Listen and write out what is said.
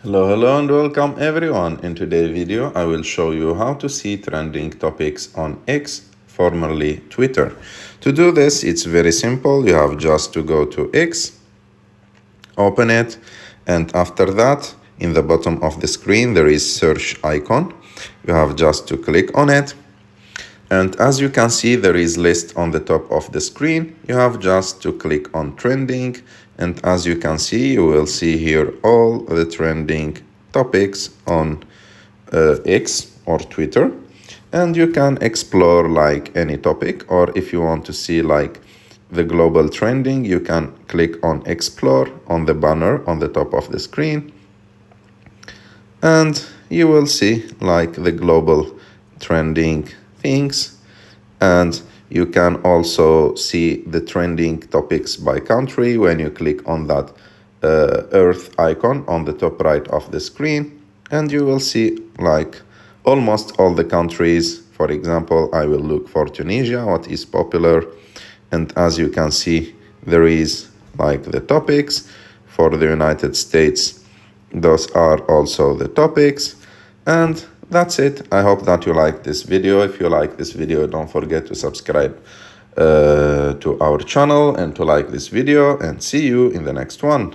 Hello and welcome everyone. In today's video, I will show you how to see trending topics on X, formerly Twitter. To do this, it's very simple. You have just to go to X, open it, and after that, in the bottom of the screen, there is search icon. You have just to click on it. And as you can see, there is list on the top of the screen. You have just to click on trending. And as you can see, you will see here all the trending topics on X or Twitter. And you can explore like any topic, or if you want to see like the global trending, you can click on explore on the banner on the top of the screen. And you will see like the global trending things, and you can also see the trending topics by country when you click on that earth icon on the top right of the screen, and you will see like almost all the countries. For example, I will look for Tunisia, what is popular, and as you can see, there is like the topics. For the United States, those are also the topics. And that's it. I hope that you like this video. If you like this video, don't forget to subscribe to our channel and to like this video, and see you in the next one.